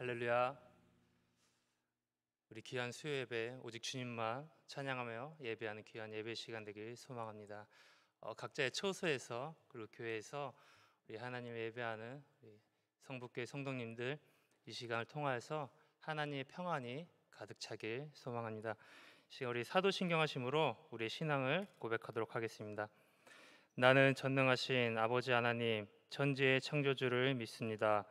할렐루야. 우리 귀한 수요 예배 오직 주님만 찬양하며 예배하는 귀한 예배 시간 되길 소망합니다. 각자의 처소에서 그리고 교회에서 우리 하나님을 예배하는 우리 성북교회 성도님들 이 시간을 통하여서 하나님의 평안이 가득 차길 소망합니다. 지금 우리 사도신경하심으로 우리의 신앙을 고백하도록 하겠습니다. 나는 전능하신 아버지 하나님 천지의 창조주를 믿습니다.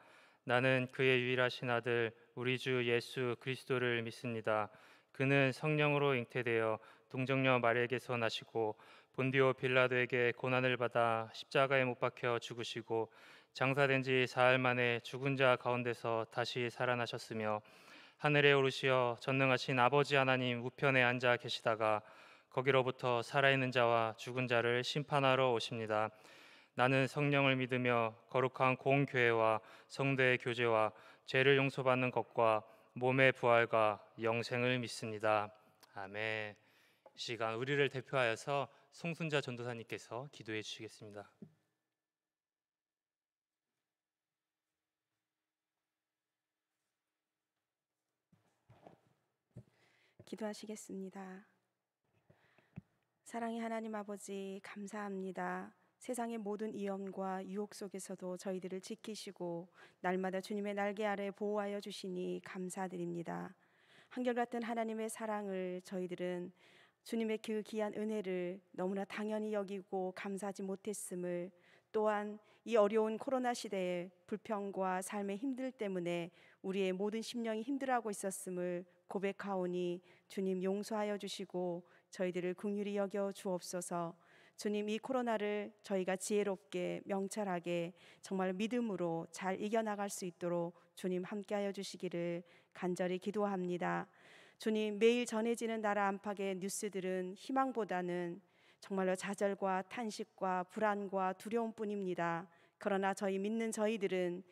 나는 그의 유일하신 아들 우리 주 예수 그리스도를 믿습니다. 그는 성령으로 잉태되어 동정녀 마리아에게서 나시고 본디오 빌라도에게 고난을 받아 십자가에 못 박혀 죽으시고 장사된 지 사흘 만에 죽은 자 가운데서 다시 살아나셨으며 하늘에 오르시어 전능하신 아버지 하나님 우편에 앉아 계시다가 거기로부터 살아있는 자와 죽은 자를 심판하러 오십니다. 나는 성령을 믿으며 거룩한 공교회와 성도의 교제와 죄를 용서받는 것과 몸의 부활과 영생을 믿습니다. 아멘. 이 시간 우리를 대표하여서 송순자 전도사님께서 기도해 주시겠습니다. 기도하시겠습니다. 사랑의 하나님 아버지, 감사합니다. 세상의 모든 위험과 유혹 속에서도 저희들을 지키시고 날마다 주님의 날개 아래 보호하여 주시니 감사드립니다. 한결같은 하나님의 사랑을 저희들은 주님의 그 귀한 은혜를 너무나 당연히 여기고 감사하지 못했음을, 또한 이 어려운 코로나 시대에 불평과 삶의 힘들 때문에 우리의 모든 심령이 힘들어하고 있었음을 고백하오니 주님 용서하여 주시고 저희들을 긍휼히 여겨 주옵소서. 주님, 이 코로나를 저희가 지혜롭게 명철하게 정말 믿음으로 잘 이겨나갈 수 있도록 주님 함께하여 주시기를 간절히 기도합니다. 주님, 매일 전해지는 나라 안팎의 뉴스들은 희망보다는 정말로 좌절과 탄식과 불안과 두려움뿐입니다. 그러나 저희 믿는 저희들은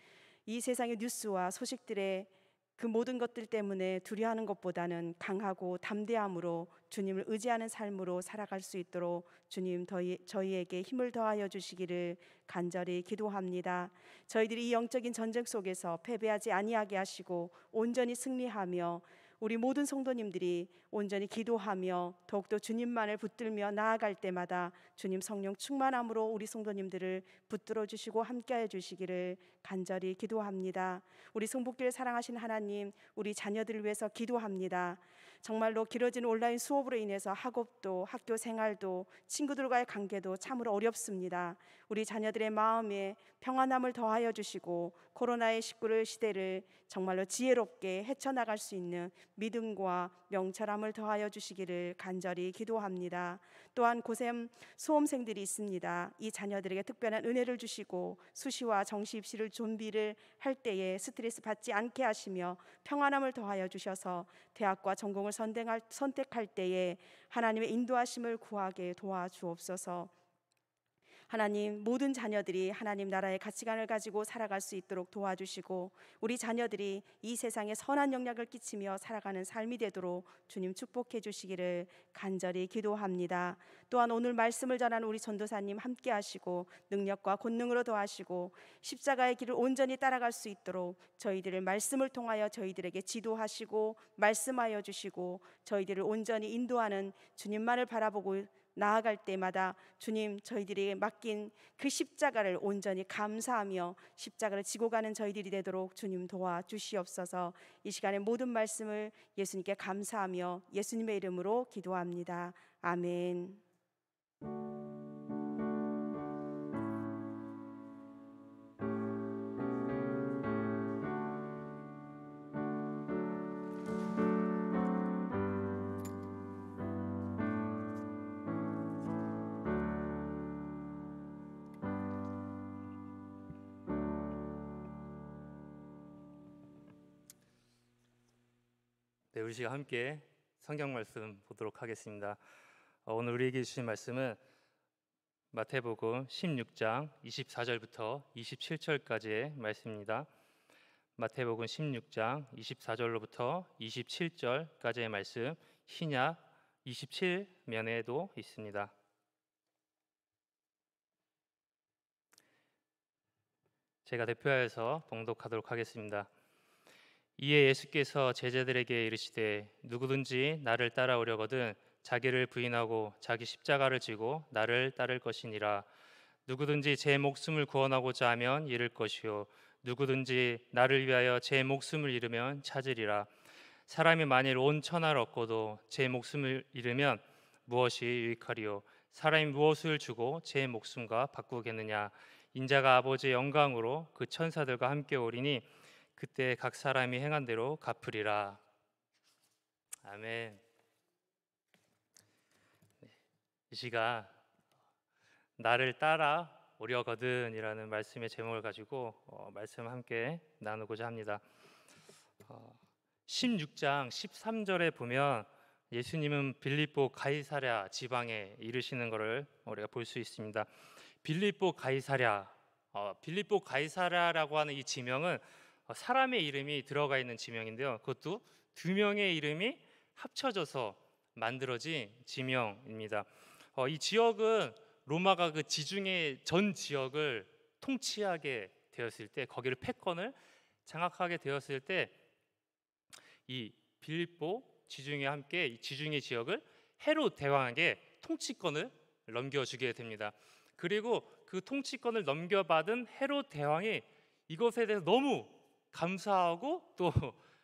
이 세상의 뉴스와 소식들의 그 모든 것들 때문에 두려워하는 것보다는 강하고 담대함으로 주님을 의지하는 삶으로 살아갈 수 있도록 주님 저희에게 힘을 더하여 주시기를 간절히 기도합니다. 저희들이 이 영적인 전쟁 속에서 패배하지 아니하게 하시고 온전히 승리하며 우리 모든 성도님들이 온전히 기도하며 더욱더 주님만을 붙들며 나아갈 때마다 주님 성령 충만함으로 우리 성도님들을 붙들어 주시고 함께해 주시기를 간절히 기도합니다. 우리 성북교회 사랑하신 하나님, 우리 자녀들을 위해서 기도합니다. 정말로 길어진 온라인 수업으로 인해서 학업도 학교 생활도 친구들과의 관계도 참으로 어렵습니다. 우리 자녀들의 마음에 평안함을 더하여 주시고 코로나19를 시대를 정말로 지혜롭게 헤쳐나갈 수 있는 믿음과 명철함을 더하여 주시기를 간절히 기도합니다. 또한 고샘 수험생들이 있습니다. 이 자녀들에게 특별한 은혜를 주시고 수시와 정시 입시를 준비를 할 때에 스트레스 받지 않게 하시며 평안함을 더하여 주셔서 대학과 전공을 선택할 때에 하나님의 인도하심을 구하게 도와주옵소서. 하나님, 모든 자녀들이 하나님 나라의 가치관을 가지고 살아갈 수 있도록 도와주시고 우리 자녀들이 이 세상에 선한 영향을 끼치며 살아가는 삶이 되도록 주님 축복해 주시기를 간절히 기도합니다. 또한 오늘 말씀을 전하는 우리 전도사님 함께 하시고 능력과 권능으로 더하시고 십자가의 길을 온전히 따라갈 수 있도록 저희들을 말씀을 통하여 저희들에게 지도하시고 말씀하여 주시고 저희들을 온전히 인도하는 주님만을 바라보고 나아갈 때마다 주님 저희들에게 맡긴 그 십자가를 온전히 감사하며 십자가를 지고 가는 저희들이 되도록 주님 도와주시옵소서. 이 시간에 모든 말씀을 예수님께 감사하며 예수님의 이름으로 기도합니다. 아멘. 네, 우리 시간 함께 성경 말씀 보도록 하겠습니다. 오늘 우리에게 주신 말씀은 마태복음 16장 24절부터 27절까지의 말씀입니다. 마태복음 16장 24절로부터 27절까지의 말씀, 신약 27면에도 있습니다. 제가 대표하여서 봉독하도록 하겠습니다. 이에 예수께서 제자들에게 이르시되 누구든지 나를 따라오려거든 자기를 부인하고 자기 십자가를 지고 나를 따를 것이니라. 누구든지 제 목숨을 구원하고자 하면 잃을 것이요 누구든지 나를 위하여 제 목숨을 잃으면 찾으리라. 사람이 만일 온 천하를 얻고도 제 목숨을 잃으면 무엇이 유익하리요? 사람이 무엇을 주고 제 목숨과 바꾸겠느냐? 인자가 아버지의 영광으로 그 천사들과 함께 오리니 그때 각 사람이 행한 대로 갚으리라. 아멘. 이 시간 나를 따라 오려거든이라는 말씀의 제목을 가지고 말씀 함께 나누고자 합니다. 16장 13절에 보면 예수님은 빌립보 가이사랴 지방에 이르시는 것을 우리가 볼 수 있습니다. 빌립보 가이사랴, 빌립보 가이사랴라고 하는 이 지명은 사람의 이름이 들어가 있는 지명인데요. 그것도 두 명의 이름이 합쳐져서 만들어진 지명입니다. 이 지역은 로마가 그 지중해 전 지역을 통치하게 되었을 때, 거기를 패권을 장악하게 되었을 때, 이 빌립보 지중해와 함께 이 지중해 지역을 헤롯 대왕에게 통치권을 넘겨주게 됩니다. 그리고 그 통치권을 넘겨받은 헤롯 대왕이 이것에 대해서 너무 감사하고 또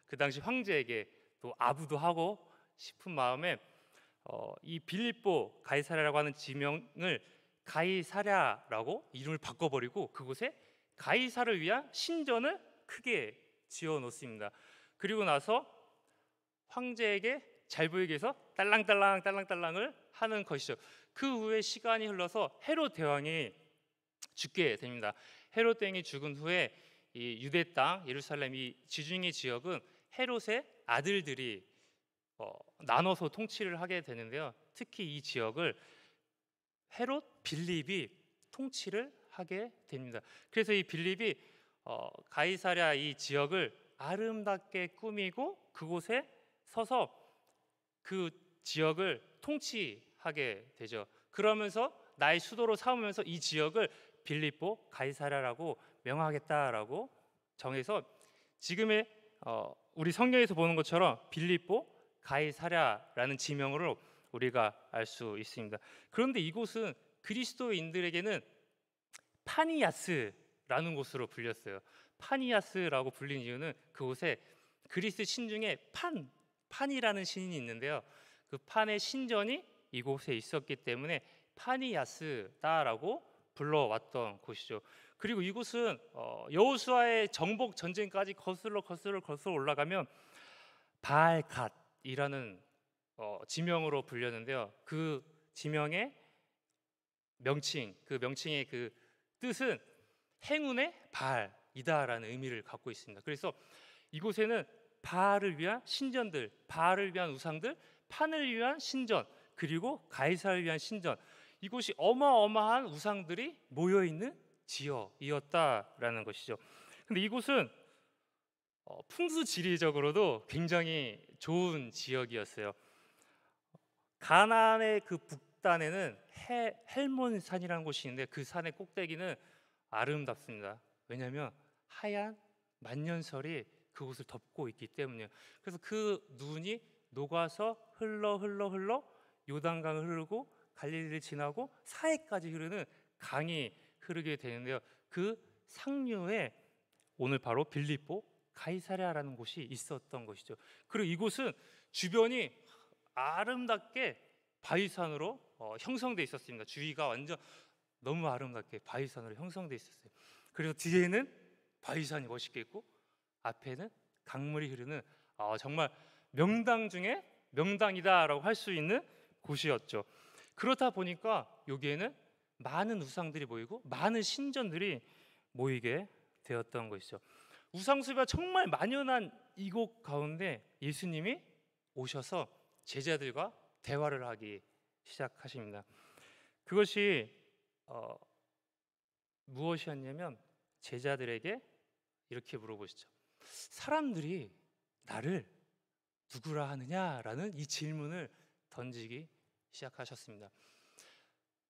그 당시 황제에게 또 아부도 하고 싶은 마음에 이 빌립보 가이사랴라고 하는 지명을 가이사랴라고 이름을 바꿔버리고 그곳에 가이사를 위한 신전을 크게 지어 놓습니다. 그리고 나서 황제에게 잘 보이게 해서 딸랑딸랑을 하는 것이죠. 그 후에 시간이 흘러서 헤롯 대왕이 죽게 됩니다. 헤롯 대왕이 죽은 후에 이 유대 땅 예루살렘 이 지중해 지역은 헤롯의 아들들이 나눠서 통치를 하게 되는데요. 특히 이 지역을 헤롯 빌립이 통치를 하게 됩니다. 그래서 이 빌립이 가이사랴 이 지역을 아름답게 꾸미고 그곳에 서서 그 지역을 통치하게 되죠. 그러면서 나의 수도로 삼으면서 이 지역을 빌립보 가이사랴라고 명하겠다라고 정해서 지금의 우리 성경에서 보는 것처럼 빌립보 가이사랴라는 지명으로 우리가 알 수 있습니다. 그런데 이곳은 그리스도인들에게는 파니야스라는 곳으로 불렸어요. 파니야스라고 불린 이유는 그곳에 그리스 신 중에 판이라는 신이 있는데요. 그 판의 신전이 이곳에 있었기 때문에 파니야스다라고 불러왔던 곳이죠. 그리고 이곳은 여호수아의 정복 전쟁까지 거슬러 올라가면 바알갓이라는 지명으로 불렸는데요. 그 지명의 명칭, 그 명칭의 그 뜻은 행운의 바알이다라는 의미를 갖고 있습니다. 그래서 이곳에는 바알을 위한 신전들, 바알을 위한 우상들, 판을 위한 신전, 그리고 가이사를 위한 신전, 이곳이 어마어마한 우상들이 모여 있는 지역이었다라는 것이죠. 근데 이곳은 풍수지리적으로도 굉장히 좋은 지역이었어요. 가나안의 그 북단에는 헬몬산이라는 곳이 있는데 그 산의 꼭대기는 아름답습니다. 왜냐하면 하얀 만년설이 그곳을 덮고 있기 때문이에요. 그래서 그 눈이 녹아서 흘러 요단강을 흐르고 갈릴리를 지나고 사해까지 흐르는 강이 흐르게 되는데요. 그 상류에 오늘 바로 빌립보 가이사랴라는 곳이 있었던 것이죠. 그리고 이곳은 주변이 아름답게 바위산으로 형성돼 있었습니다. 주위가 완전 너무 아름답게 바위산으로 형성돼 있었어요. 그래서 뒤에는 바위산이 멋있게 있고 앞에는 강물이 흐르는 정말 명당 중에 명당이다라고 할 수 있는 곳이었죠. 그렇다 보니까 여기에는 많은 우상들이 모이고 많은 신전들이 모이게 되었던 것이죠. 우상숭배가 정말 만연한 이곳 가운데 예수님이 오셔서 제자들과 대화를 하기 시작하십니다. 그것이 무엇이었냐면 제자들에게 이렇게 물어보시죠. 사람들이 나를 누구라 하느냐라는 이 질문을 던지기 시작하셨습니다.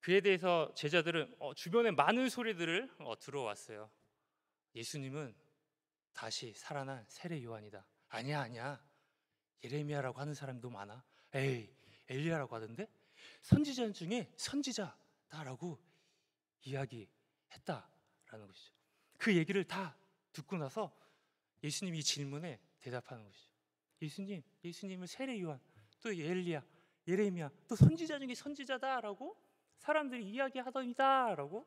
그에 대해서 제자들은 주변에 많은 소리들을 들어왔어요. 예수님은 다시 살아난 세례 요한이다. 아니야, 아니야. 예레미야라고 하는 사람도 많아. 에이, 엘리야라고 하던데? 선지자 중에 선지자다라고 이야기했다라는 것이죠. 그 얘기를 다 듣고 나서 예수님이 이 질문에 대답하는 것이죠. 예수님을 세례 요한, 또 엘리야, 예레미야, 또 선지자 중에 선지자다라고 사람들이 이야기하더니다라고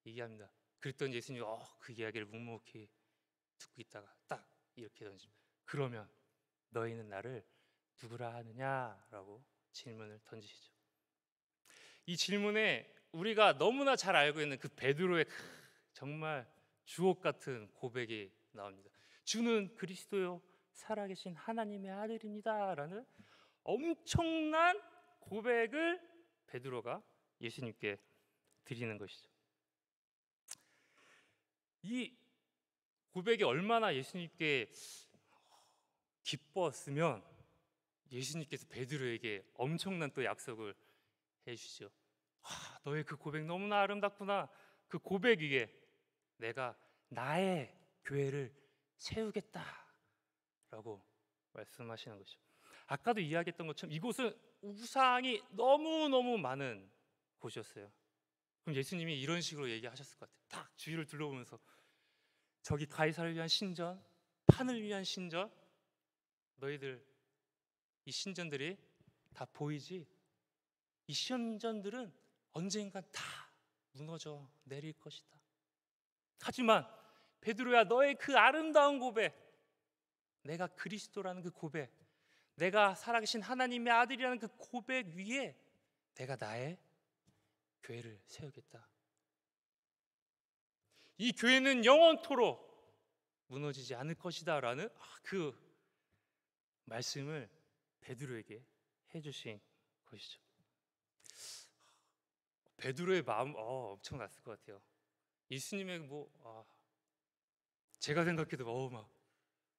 얘기합니다. 그랬더니 예수님이 그 이야기를 묵묵히 듣고 있다가 딱 이렇게 던집니다. 그러면 너희는 나를 누구라 하느냐라고 질문을 던지시죠. 이 질문에 우리가 너무나 잘 알고 있는 그 베드로의 정말 주옥 같은 고백이 나옵니다. 주는 그리스도요 살아계신 하나님의 아들입니다라는 엄청난 고백을 베드로가 예수님께 드리는 것이죠. 이 고백이 얼마나 예수님께 기뻤으면 예수님께서 베드로에게 엄청난 또 약속을 해주시죠. 너의 그 고백 너무나 아름답구나. 그 고백 위에 내가 나의 교회를 세우겠다라고 말씀하시는 것이죠. 아까도 이야기했던 것처럼 이곳은 우상이 너무너무 많은 곳이었어요. 그럼 예수님이 이런 식으로 얘기하셨을 것 같아요. 딱 주위를 둘러보면서 저기 가이사를 위한 신전, 판을 위한 신전, 너희들 이 신전들이 다 보이지? 이 신전들은 언젠가 다 무너져 내릴 것이다. 하지만 베드로야, 너의 그 아름다운 고백, 내가 그리스도라는 그 고백, 내가 살아계신 하나님의 아들이라는 그 고백 위에 내가 나의 교회를 세우겠다. 이 교회는 영원토록 무너지지 않을 것이다 라는 그 말씀을 베드로에게 해주신 것이죠. 베드로의 마음 엄청났을 것 같아요. 예수님의 제가 생각해도 막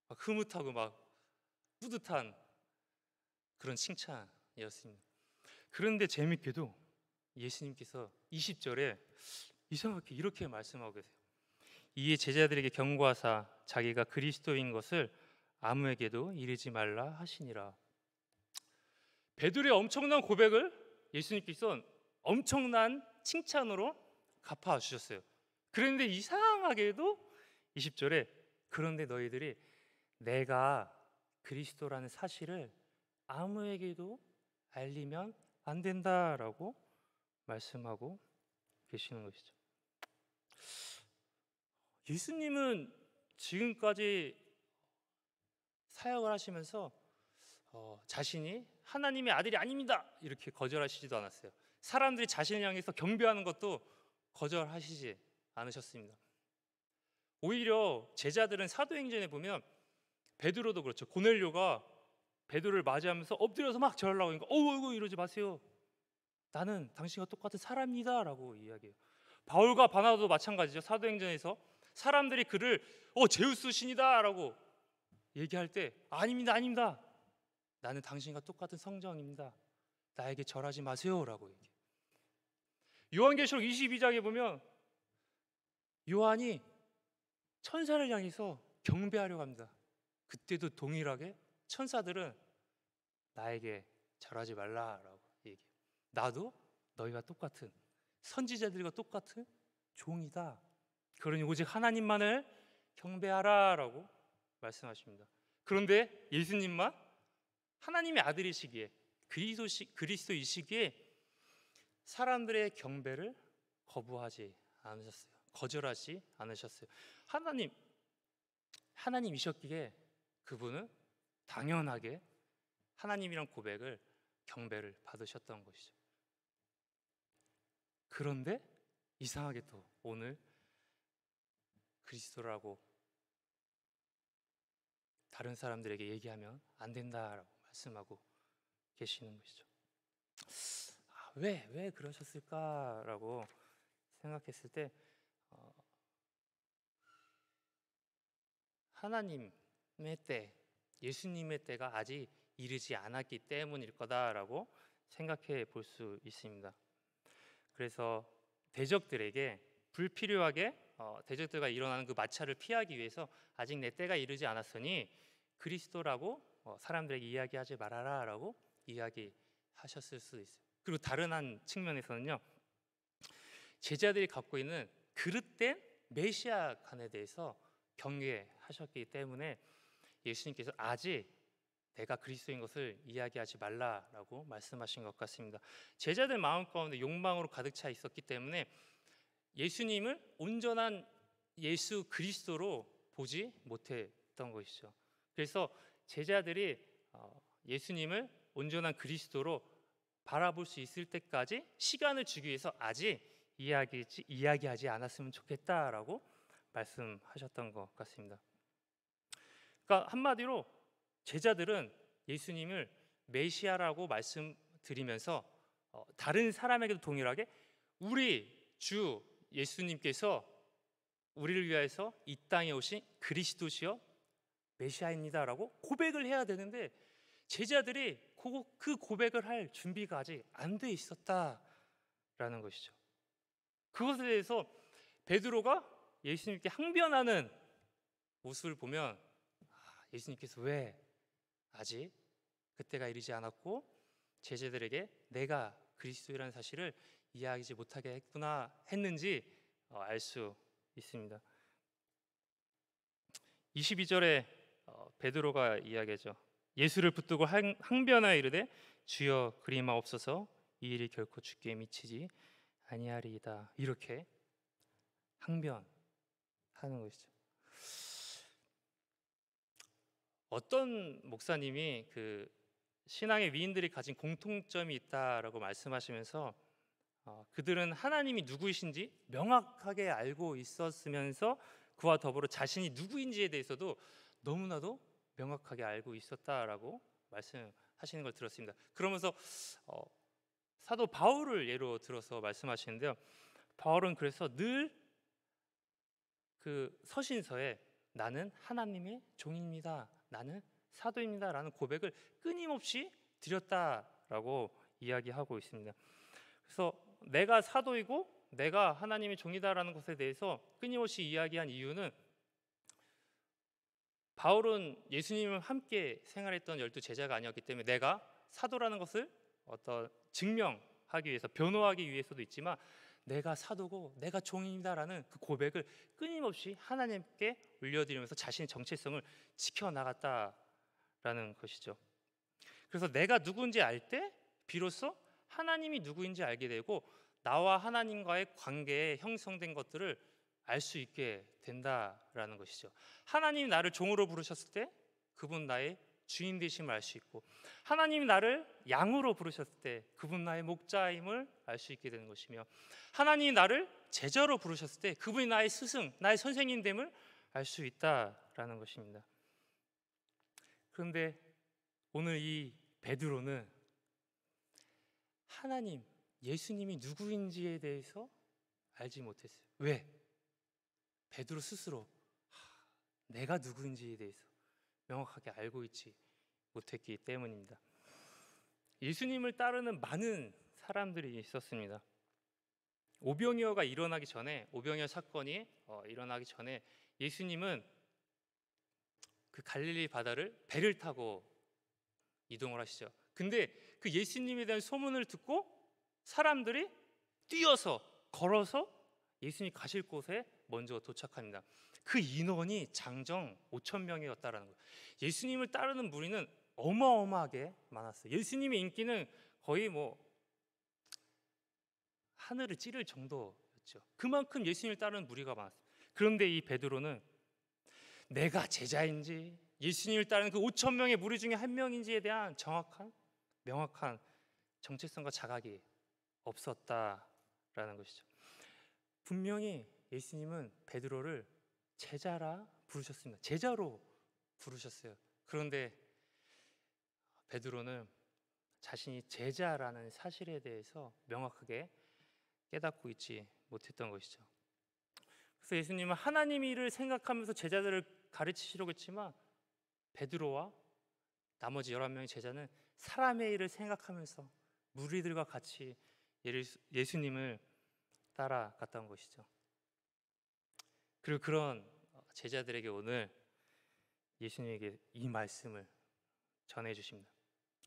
흐뭇하고 막 뿌듯한 그런 칭찬이었습니다. 그런데 재밌게도 예수님께서 20절에 이상하게 이렇게 말씀하고 계세요. 이에 제자들에게 경고하사 자기가 그리스도인 것을 아무에게도 이르지 말라 하시니라. 베드로의 엄청난 고백을 예수님께서 엄청난 칭찬으로 갚아주셨어요. 그런데 이상하게도 20절에 그런데 너희들이 내가 그리스도라는 사실을 아무에게도 알리면 안 된다라고 말씀하고 계시는 것이죠. 예수님은 지금까지 사역을 하시면서 자신이 하나님의 아들이 아닙니다 이렇게 거절하시지도 않았어요. 사람들이 자신을 향해서 경배하는 것도 거절하시지 않으셨습니다. 오히려 제자들은 사도행전에 보면 베드로도 그렇죠. 고넬료가 베드로를 맞이하면서 엎드려서 막 절하려고 하니까 어이구 이러지 마세요. 나는 당신과 똑같은 사람이다 라고 이야기해요. 바울과 바나바도 마찬가지죠. 사도행전에서 사람들이 그를 제우스 신이다 라고 얘기할 때 아닙니다 아닙니다, 나는 당신과 똑같은 성정입니다, 나에게 절하지 마세요 라고 얘기해요. 요한계시록 22장에 보면 요한이 천사를 향해서 경배하려고 합니다. 그때도 동일하게 천사들은 나에게 절하지 말라라고 얘기해요. 나도 너희가 똑같은 선지자들과 똑같은 종이다. 그러니 오직 하나님만을 경배하라라고 말씀하십니다. 그런데 예수님만 하나님의 아들이시기에 그리스도이시기에 사람들의 경배를 거부하지 않으셨어요. 거절하지 않으셨어요. 하나님이셨기에 그분은 당연하게 하나님이란 고백을 경배를 받으셨던 것이죠. 그런데 이상하게 또 오늘 그리스도라고 다른 사람들에게 얘기하면 안 된다라고 말씀하고 계시는 것이죠. 왜 그러셨을까라고 생각했을 때 하나님의 때, 예수님의 때가 아직 이르지 않았기 때문일 거다라고 생각해 볼 수 있습니다. 그래서 대적들에게 불필요하게 대적들과 일어나는 그 마찰을 피하기 위해서 아직 내 때가 이르지 않았으니 그리스도라고 사람들에게 이야기하지 말아라라고 이야기하셨을 수도 있어요. 그리고 다른 한 측면에서는요, 제자들이 갖고 있는 그릇된 메시아관에 대해서 경계하셨기 때문에 예수님께서 아직 내가 그리스도인 것을 이야기하지 말라라고 말씀하신 것 같습니다. 제자들 마음 가운데 욕망으로 가득 차 있었기 때문에 예수님을 온전한 예수 그리스도로 보지 못했던 것이죠. 그래서 제자들이 예수님을 온전한 그리스도로 바라볼 수 있을 때까지 시간을 주기 위해서 아직 이야기하지 않았으면 좋겠다라고 말씀하셨던 것 같습니다. 그러니까 한마디로 제자들은 예수님을 메시아라고 말씀드리면서 다른 사람에게도 동일하게 우리 주 예수님께서 우리를 위하여서 이 땅에 오신 그리스도시요 메시아입니다라고 고백을 해야 되는데 제자들이 그 고백을 할 준비가 아직 안 돼 있었다라는 것이죠. 그것에 대해서 베드로가 예수님께 항변하는 모습을 보면 예수님께서 왜 아직 그때가 이르지 않았고 제자들에게 내가 그리스도라는 사실을 이해하지 못하게 했구나 했는지 알 수 있습니다. 22절에 베드로가 이야기하죠. 예수를 붙들고 항변하여 이르되 주여 그리마옵소서 이 일이 결코 주께 미치지 아니하리이다. 이렇게 항변하는 것이죠. 어떤 목사님이 그 신앙의 위인들이 가진 공통점이 있다라고 말씀하시면서 그들은 하나님이 누구이신지 명확하게 알고 있었으면서 그와 더불어 자신이 누구인지에 대해서도 너무나도 명확하게 알고 있었다라고 말씀하시는 걸 들었습니다. 그러면서 사도 바울을 예로 들어서 말씀하시는데요. 바울은 그래서 늘 그 서신서에 나는 하나님의 종입니다. 나는 사도입니다라는 고백을 끊임없이 드렸다라고 이야기하고 있습니다. 그래서 내가 사도이고 내가 하나님의 종이다라는 것에 대해서 끊임없이 이야기한 이유는 바울은 예수님과 함께 생활했던 12 제자가 아니었기 때문에 내가 사도라는 것을 증명하기 위해서 변호하기 위해서도 있지만 내가 사도고 내가 종이다라는 그 고백을 끊임없이 하나님께 올려드리면서 자신의 정체성을 지켜나갔다라는 것이죠. 그래서 내가 누구인지 알 때 비로소 하나님이 누구인지 알게 되고 나와 하나님과의 관계에 형성된 것들을 알 수 있게 된다라는 것이죠. 하나님이 나를 종으로 부르셨을 때 그분 나의 주인 되심을 알 수 있고 하나님이 나를 양으로 부르셨을 때 그분 나의 목자임을 알 수 있게 되는 것이며 하나님이 나를 제자로 부르셨을 때 그분이 나의 스승, 나의 선생님됨을 알 수 있다라는 것입니다. 그런데 오늘 이 베드로는 하나님, 예수님이 누구인지에 대해서 알지 못했어요. 왜? 베드로 스스로 내가 누구인지에 대해서 명확하게 알고 있지 못했기 때문입니다. 예수님을 따르는 많은 사람들이 있었습니다. 오병이어 사건이 일어나기 전에 예수님은 그 갈릴리 바다를 배를 타고 이동을 하시죠. 근데 그 예수님에 대한 소문을 듣고 사람들이 뛰어서 걸어서 예수님이 가실 곳에 먼저 도착합니다. 그 인원이 장정 5,000명이었다라는 거예요. 예수님을 따르는 무리는 어마어마하게 많았어요. 예수님의 인기는 거의 하늘을 찌를 정도였죠. 그만큼 예수님을 따르는 무리가 많았어요. 그런데 이 베드로는 내가 제자인지 예수님을 따르는 그 5,000명의 무리 중에 한 명인지에 대한 명확한 정체성과 자각이 없었다라는 것이죠. 분명히 예수님은 베드로를 제자라 부르셨습니다. 제자로 부르셨어요. 그런데 베드로는 자신이 제자라는 사실에 대해서 명확하게 깨닫고 있지 못했던 것이죠. 그래서 예수님은 하나님의 일을 생각하면서 제자들을 가르치시려고 했지만 베드로와 나머지 11명의 제자는 사람의 일을 생각하면서 무리들과 같이 예수님을 따라갔던 것이죠. 그리고 그런 제자들에게 오늘 예수님에게 이 말씀을 전해 주십니다.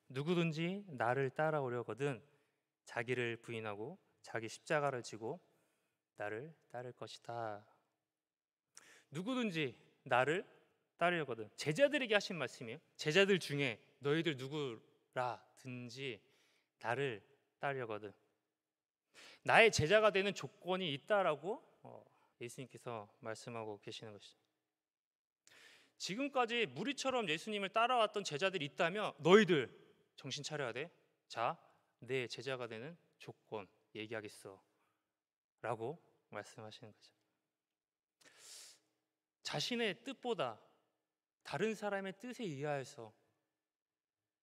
누구든지 나를 따라오려거든 자기를 부인하고 자기 십자가를 지고 나를 따를 것이다. 누구든지 나를 따르려거든, 제자들에게 하신 말씀이에요. 제자들 중에 너희들 누구라든지 나를 따르려거든 나의 제자가 되는 조건이 있다라고 예수님께서 말씀하고 계시는 것이죠. 지금까지 무리처럼 예수님을 따라왔던 제자들이 있다면 너희들 정신 차려야 돼. 자, 내 제자가 되는 조건 얘기하겠어 라고 말씀하시는 거죠. 자신의 뜻보다 다른 사람의 뜻에 의하여서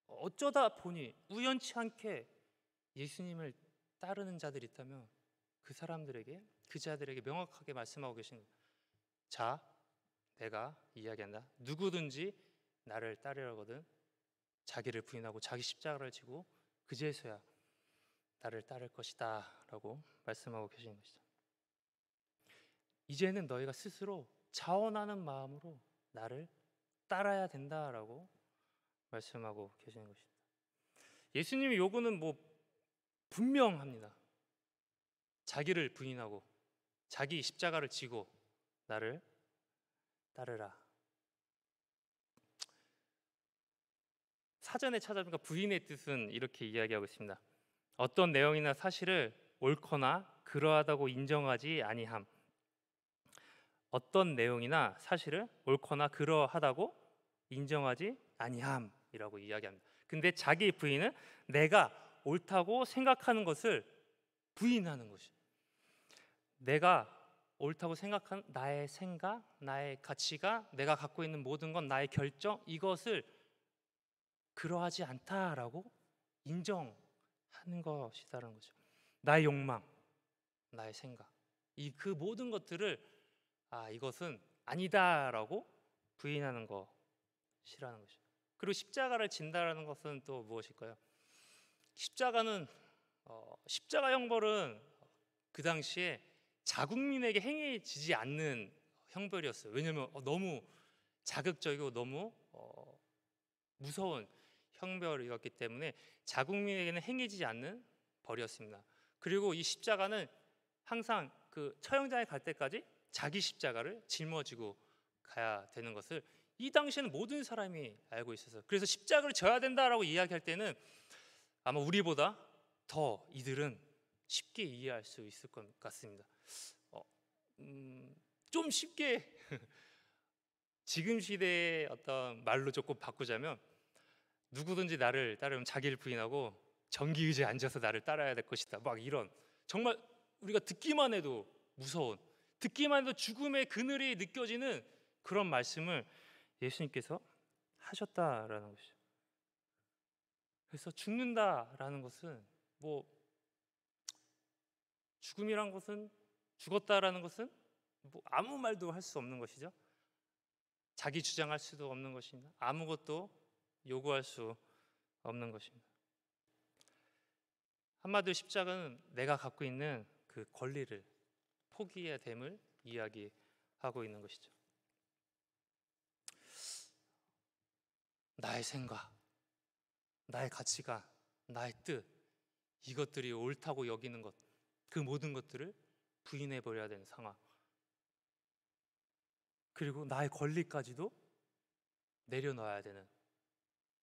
어쩌다 보니 우연치 않게 예수님을 따르는 자들이 있다면 그 사람들에게, 그 자들에게 명확하게 말씀하고 계신 거예요. 자, 내가 이야기한다. 누구든지 나를 따르려거든 자기를 부인하고 자기 십자가를 지고 그제서야 나를 따를 것이다 라고 말씀하고 계시는 것이죠. 이제는 너희가 스스로 자원하는 마음으로 나를 따라야 된다라고 말씀하고 계시는 것입니다. 예수님의 요구는 분명합니다. 자기를 부인하고 자기 십자가를 지고 나를 따르라. 사전에 찾아보니까 부인의 뜻은 이렇게 이야기하고 있습니다. 어떤 내용이나 사실을 옳거나 그러하다고 인정하지 아니함. 어떤 내용이나 사실을 옳거나 그러하다고 인정하지 아니함이라고 이야기합니다. 근데 자기 부인은 내가 옳다고 생각하는 것을 부인하는 것이. 내가 옳다고 생각하는 나의 생각, 나의 가치가, 내가 갖고 있는 모든 건, 나의 결정, 이것을 그러하지 않다라고 인정하는 것이다라는 거죠. 나의 욕망, 나의 생각, 그 모든 것들을 이것은 아니다라고 부인하는 것이라는 것이죠. 그리고 십자가를 진다라는 것은 또 무엇일까요? 십자가는 십자가 형벌은 그 당시에 자국민에게 행해지지 않는 형벌이었어요. 왜냐하면 너무 자극적이고 너무 무서운 형벌이었기 때문에 자국민에게는 행해지지 않는 벌이었습니다. 그리고 이 십자가는 항상 그 처형장에 갈 때까지 자기 십자가를 짊어지고 가야 되는 것을 이 당시에는 모든 사람이 알고 있어서, 그래서 십자가를 져야 된다라고 이야기할 때는 아마 우리보다 더 이들은 쉽게 이해할 수 있을 것 같습니다. 좀 쉽게 지금 시대의 어떤 말로 조금 바꾸자면, 누구든지 나를 따르면 자기를 부인하고 정기의자에 앉아서 나를 따라야 될 것이다, 막 이런, 정말 우리가 듣기만 해도 무서운, 듣기만 해도 죽음의 그늘이 느껴지는 그런 말씀을 예수님께서 하셨다라는 것이죠. 그래서 죽는다라는 것은 죽음이란 것은, 죽었다라는 것은 아무 말도 할 수 없는 것이죠. 자기 주장할 수도 없는 것입니다. 아무것도 요구할 수 없는 것입니다. 한마디로 십자가는 내가 갖고 있는 그 권리를 포기해야 됨을 이야기하고 있는 것이죠. 나의 생각, 나의 가치관, 나의 뜻, 이것들이 옳다고 여기는 것, 그 모든 것들을 부인해 버려야 되는 상황, 그리고 나의 권리까지도 내려놔야 되는,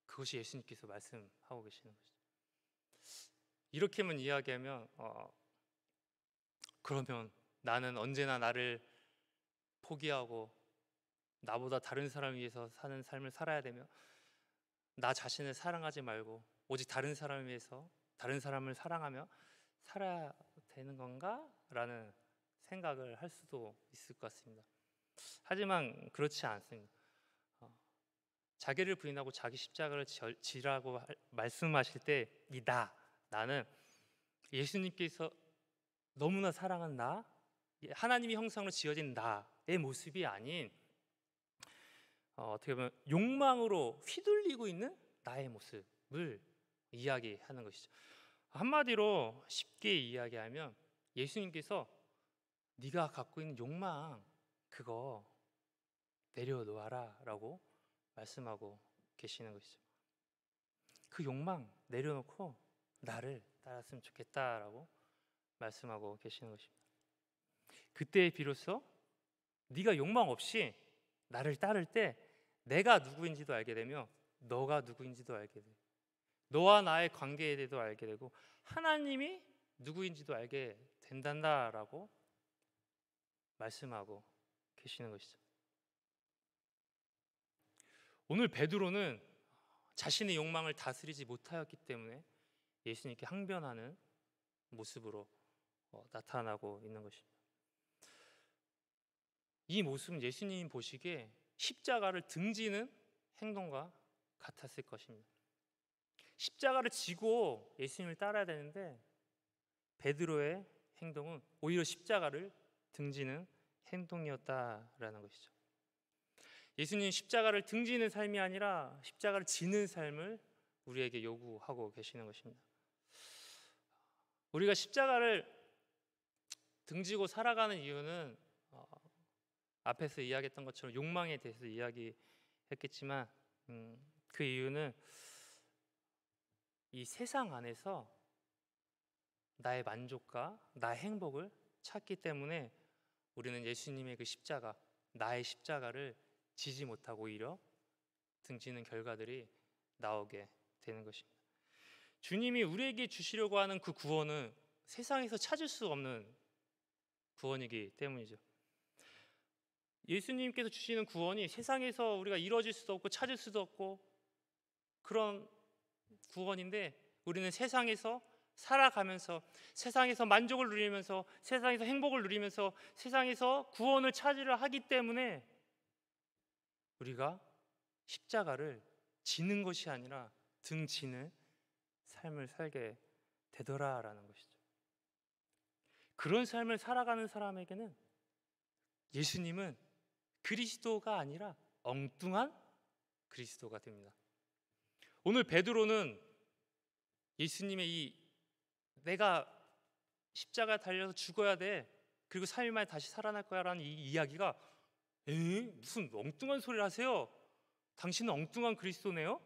그것이 예수님께서 말씀하고 계시는 것이죠. 이렇게만 이야기하면 그러면 나는 언제나 나를 포기하고 나보다 다른 사람을 위해서 사는 삶을 살아야 되며, 나 자신을 사랑하지 말고 오직 다른 사람을 위해서, 다른 사람을 사랑하며 살아야 되는 건가? 라는 생각을 할 수도 있을 것 같습니다. 하지만 그렇지 않습니다. 자기를 부인하고 자기 십자가를 지라고 말씀하실 때 이 나는 예수님께서 너무나 사랑하는 나, 하나님의 형상으로 지어진 나의 모습이 아닌 어떻게 보면 욕망으로 휘둘리고 있는 나의 모습을 이야기하는 것이죠. 한마디로 쉽게 이야기하면 예수님께서 네가 갖고 있는 욕망 그거 내려놓아라 라고 말씀하고 계시는 것이죠. 그 욕망 내려놓고 나를 따랐으면 좋겠다라고 말씀하고 계시는 것입니다. 그때 비로소 네가 욕망 없이 나를 따를 때 내가 누구인지도 알게 되며 너가 누구인지도 알게 돼. 너와 나의 관계에 대해서도 알게 되고 하나님이 누구인지도 알게 된단다라고 말씀하고 계시는 것이죠. 오늘 베드로는 자신의 욕망을 다스리지 못하였기 때문에 예수님께 항변하는 모습으로 나타나고 있는 것입니다. 이 모습은 예수님 보시기에 십자가를 등지는 행동과 같았을 것입니다. 십자가를 지고 예수님을 따라야 되는데 베드로의 행동은 오히려 십자가를 등지는 행동이었다라는 것이죠. 예수님 십자가를 등지는 삶이 아니라 십자가를 지는 삶을 우리에게 요구하고 계시는 것입니다. 우리가 십자가를 등지고 살아가는 이유는 앞에서 이야기했던 것처럼 욕망에 대해서 이야기했겠지만 그 이유는 이 세상 안에서 나의 만족과 나의 행복을 찾기 때문에 우리는 예수님의 그 십자가, 나의 십자가를 지지 못하고 오히려 등지는 결과들이 나오게 되는 것입니다. 주님이 우리에게 주시려고 하는 그 구원은 세상에서 찾을 수 없는 구원이기 때문이죠. 예수님께서 주시는 구원이 세상에서 우리가 이루어질 수도 없고 찾을 수도 없고 그런 구원인데 우리는 세상에서 살아가면서 세상에서 만족을 누리면서 세상에서 행복을 누리면서 세상에서 구원을 찾으려 하기 때문에 우리가 십자가를 지는 것이 아니라 등지는 삶을 살게 되더라라는 것이죠. 그런 삶을 살아가는 사람에게는 예수님은 그리스도가 아니라 엉뚱한 그리스도가 됩니다. 오늘 베드로는 예수님의 이 내가 십자가에 달려서 죽어야 돼 그리고 3일 만에 다시 살아날 거야 라는 이 이야기가 무슨 엉뚱한 소리를 하세요? 당신은 엉뚱한 그리스도네요?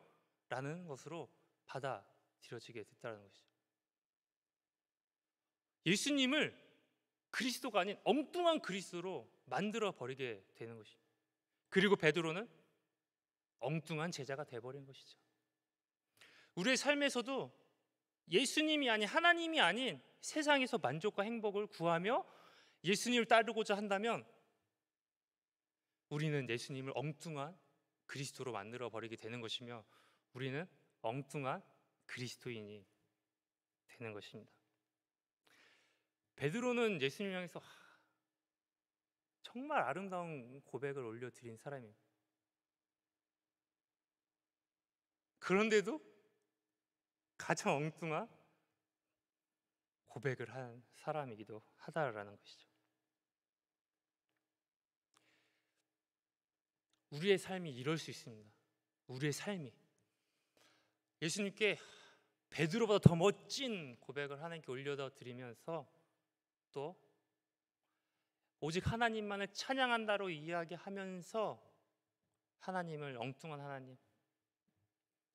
라는 것으로 받아들여지게 됐다는 것이죠. 예수님을 그리스도가 아닌 엉뚱한 그리스도로 만들어 버리게 되는 것입니다. 그리고 베드로는 엉뚱한 제자가 되어버린 것이죠. 우리의 삶에서도 예수님이 아닌 하나님이 아닌 세상에서 만족과 행복을 구하며 예수님을 따르고자 한다면 우리는 예수님을 엉뚱한 그리스도로 만들어 버리게 되는 것이며 우리는 엉뚱한 그리스도인이 되는 것입니다. 베드로는 예수님을 향해서 정말 아름다운 고백을 올려드린 사람이에요. 그런데도 가장 엉뚱한 고백을 한 사람이기도 하다라는 것이죠. 우리의 삶이 이럴 수 있습니다. 우리의 삶이 예수님께 베드로보다 더 멋진 고백을 하나님께 올려다 드리면서 또 오직 하나님만을 찬양한다로 이야기하면서 하나님을 엉뚱한 하나님,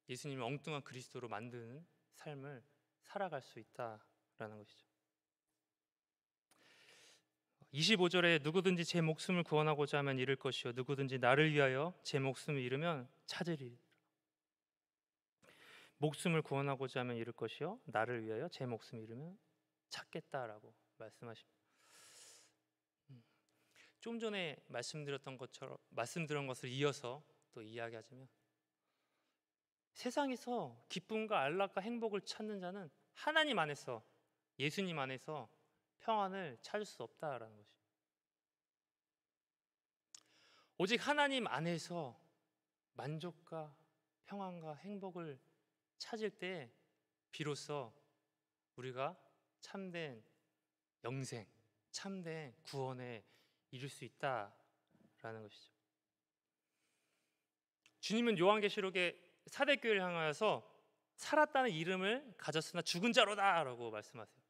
예수님을 엉뚱한 그리스도로 만드는 삶을 살아갈 수 있다라는 것이죠. 25절에 누구든지 제 목숨을 구원하고자 하면 잃을 것이요 누구든지 나를 위하여 제 목숨을 잃으면 찾으리라. 목숨을 구원하고자 하면 잃을 것이요 나를 위하여 제 목숨을 잃으면 찾겠다라고 말씀하십니다. 좀 전에 말씀드린 것을 이어서 또 이야기하자면 세상에서 기쁨과 안락과 행복을 찾는 자는 하나님 안에서 예수님 안에서 평안을 찾을 수 없다라는 것이죠. 오직 하나님 안에서 만족과 평안과 행복을 찾을 때 비로소 우리가 참된 영생, 참된 구원에 이룰 수 있다라는 것이죠. 주님은 요한계시록에 사대교회를 향하여서 살았다는 이름을 가졌으나 죽은 자로다라고 말씀하세요.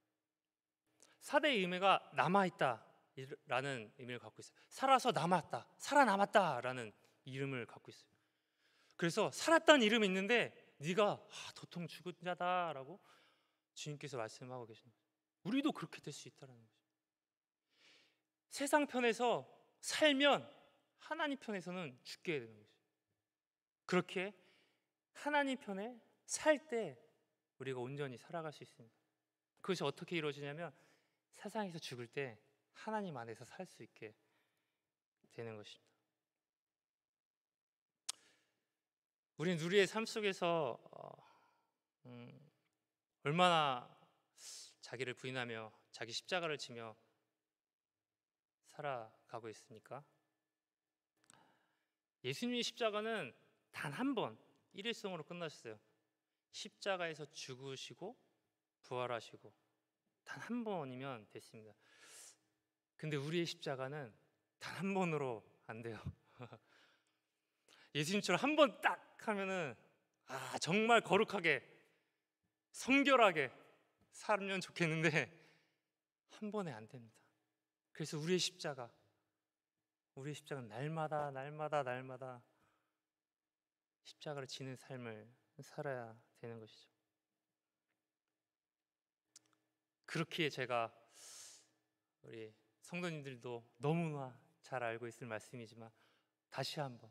사대의 의미가 남아있다라는 의미를 갖고 있어요. 살아서 남았다, 살아남았다라는 이름을 갖고 있어요. 그래서 살았다는 이름이 있는데 네가 도통 죽은 자다라고 주님께서 말씀하고 계신 거예요. 우리도 그렇게 될 수 있다는 거죠. 세상 편에서 살면 하나님 편에서는 죽게 되는 거죠. 그렇게 하나님 편에 살 때 우리가 온전히 살아갈 수 있습니다. 그것이 어떻게 이루어지냐면 세상에서 죽을 때 하나님 안에서 살 수 있게 되는 것입니다. 우리는 우리의 삶 속에서 얼마나 자기를 부인하며 자기 십자가를 지며 살아가고 있습니까? 예수님의 십자가는 단 한 번 일회성으로 끝나셨어요. 십자가에서 죽으시고 부활하시고 단 한 번이면 됐습니다. 근데 우리의 십자가는 단 한 번으로 안 돼요. 예수님처럼 한 번 딱 하면은 정말 거룩하게 성결하게 살면 좋겠는데 한 번에 안 됩니다. 그래서 우리의 십자가는 날마다 십자가를 지는 삶을 살아야 되는 것이죠. 그렇기에 제가 우리 성도님들도 너무나 잘 알고 있을 말씀이지만 다시 한번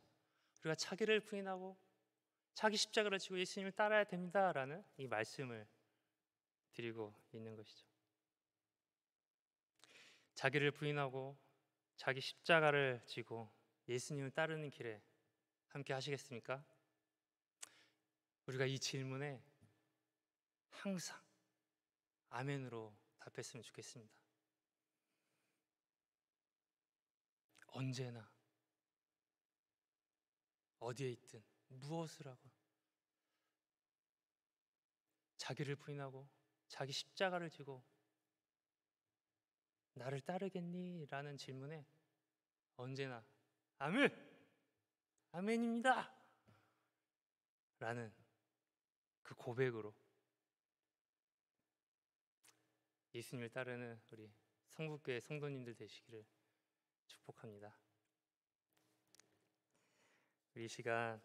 우리가 자기를 부인하고 자기 십자가를 지고 예수님을 따라야 됩니다라는 이 말씀을 드리고 있는 것이죠. 자기를 부인하고 자기 십자가를 지고 예수님을 따르는 길에 함께 하시겠습니까? 우리가 이 질문에 항상 아멘으로 답했으면 좋겠습니다. 언제나 어디에 있든 무엇을 하건 자기를 부인하고 자기 십자가를 지고 나를 따르겠니? 라는 질문에 언제나 아멘입니다 라는 그 고백으로 예수님을 따르는 우리 성북교회 성도님들 되시기를 축복합니다. 우리 이 시간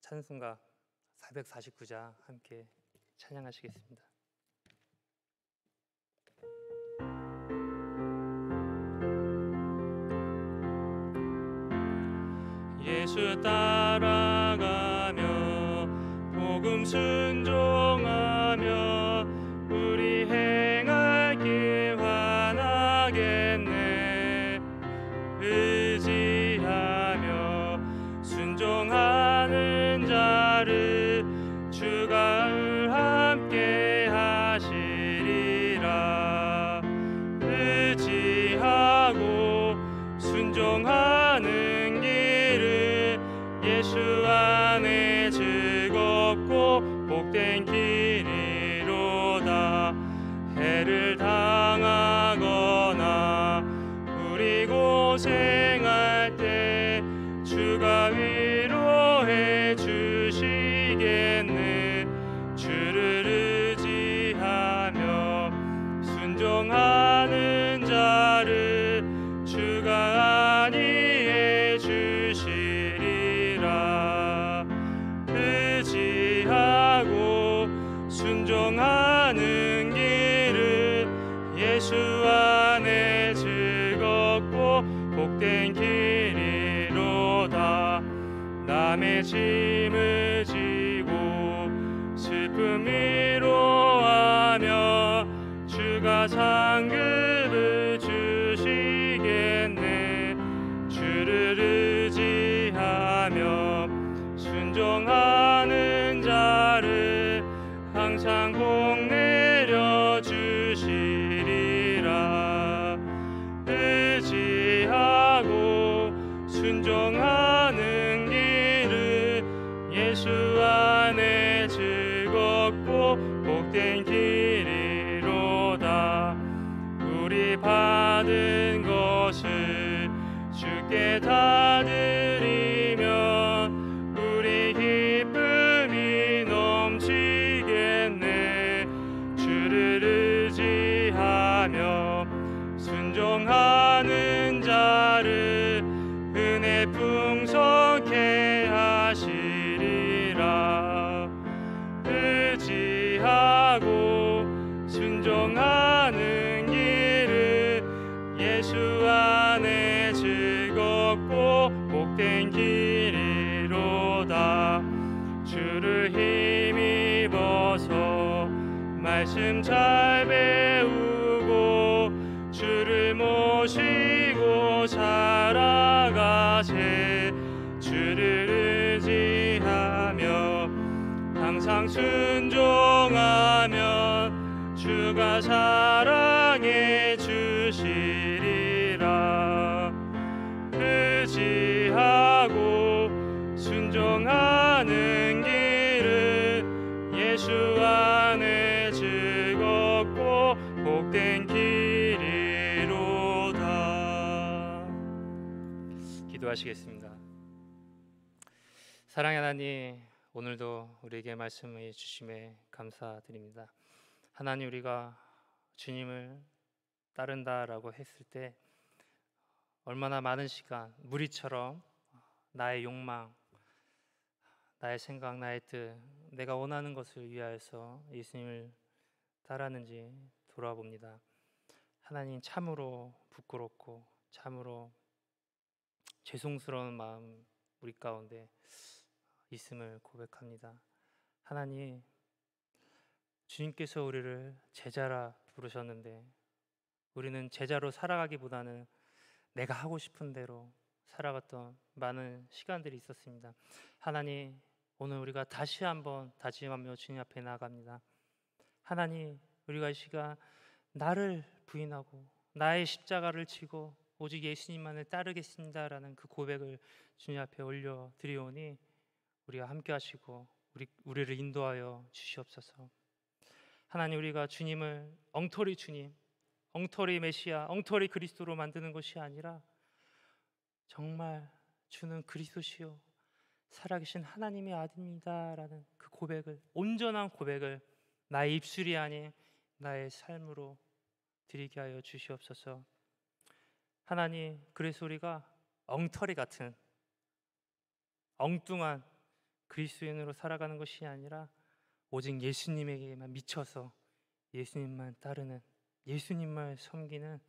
찬송가 449장 함께 찬양하시겠습니다. 예수 따라가며 복음 순종하며 우리 행할 길 환하겠네. 의지하며 순종하는 자를 주가 함께 하시리라. 의지하고 순종하는 길을 예수 안에 즐겁고 복된 길이로다. 해를 당하거나 우리 고생할 때 주가 위로해 주시겠네. 주를 의지하며 순종하는 자를 주가 안위해 주시리라. 의지하고 순종하는 길을 예수 안에 즐겁고 복된 길이로다. 남의 짐을 지고 슬픔 위로하며 주가 상급을 주시겠네. 주를 의지하며 순종하는 자를 항상 복 내려 주시리라. 의지하고 순종하는 길을 예수 안에 즐겁고 복된 길이로다. 우리 받은 것을 주께 다 드리면 우리 기쁨이 넘치겠네. 주를 의지하며 순종하는 자를 은혜 풍성 복된 길이로다. 주를 힘입어서 말씀 잘 배우고 주를 모시고 살아가세. 주를 의지하며 항상 순종하면 주가 사랑해 주시리라. 의지하고 순종하는 길은 예수 안에 즐겁고 복된 길이로다. 기도하시겠습니다. 사랑의 하나님, 오늘도 우리에게 말씀해 주심에 감사드립니다. 하나님, 우리가 주님을 따른다라고 했을 때 얼마나 많은 시간, 무리처럼 나의 욕망, 나의 생각, 나의 뜻, 내가 원하는 것을 위하여서 예수님을 따랐는지 돌아봅니다. 하나님, 참으로 부끄럽고 참으로 죄송스러운 마음 우리 가운데 있음을 고백합니다. 하나님, 주님께서 우리를 제자라 부르셨는데 우리는 제자로 살아가기보다는 내가 하고 싶은 대로 살아갔던 많은 시간들이 있었습니다. 하나님, 오늘 우리가 다시 한번 다짐하며 주님 앞에 나아갑니다. 하나님, 우리가 이 시간 나를 부인하고 나의 십자가를 지고 오직 예수님만을 따르겠습니다라는 그 고백을 주님 앞에 올려드리오니 우리가 함께 하시고 우리를 인도하여 주시옵소서. 하나님, 우리가 주님을 엉터리 주님, 엉터리 메시아, 엉터리 그리스도로 만드는 것이 아니라 정말 주는 그리스도시요 살아계신 하나님의 아들입니다라는 그 고백을, 온전한 고백을 나의 입술이 아닌 나의 삶으로 드리게 하여 주시옵소서. 하나님, 그래서 우리가 엉터리 같은 엉뚱한 그리스도인으로 살아가는 것이 아니라 오직 예수님에게만 미쳐서 예수님만 따르는, 예수님만 섬기는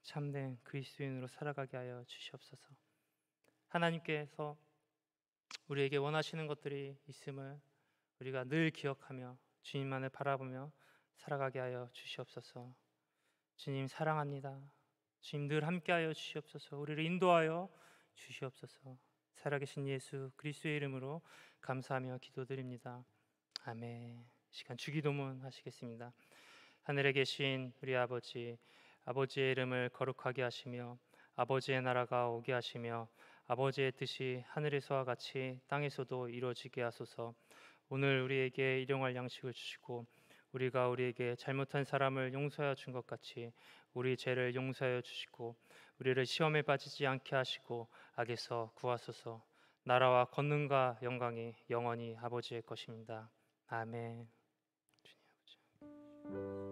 참된 그리스도인으로 살아가게 하여 주시옵소서. 하나님께서 우리에게 원하시는 것들이 있음을 우리가 늘 기억하며 주님만을 바라보며 살아가게 하여 주시옵소서. 주님 사랑합니다. 주님 늘 함께하여 주시옵소서. 우리를 인도하여 주시옵소서. 살아계신 예수 그리스도의 이름으로 감사하며 기도드립니다. 아멘. 시간 주기도문 하시겠습니다. 하늘에 계신 우리 아버지, 아버지의 이름을 거룩하게 하시며 아버지의 나라가 오게 하시며 아버지의 뜻이 하늘에서와 같이 땅에서도 이루어지게 하소서. 오늘 우리에게 일용할 양식을 주시고 우리가 우리에게 잘못한 사람을 용서하여 준 것 같이 우리 죄를 용서하여 주시고 우리를 시험에 빠지지 않게 하시고 악에서 구하소서. 나라와 권능과 영광이 영원히 아버지의 것입니다. 아멘. 주님 아버지.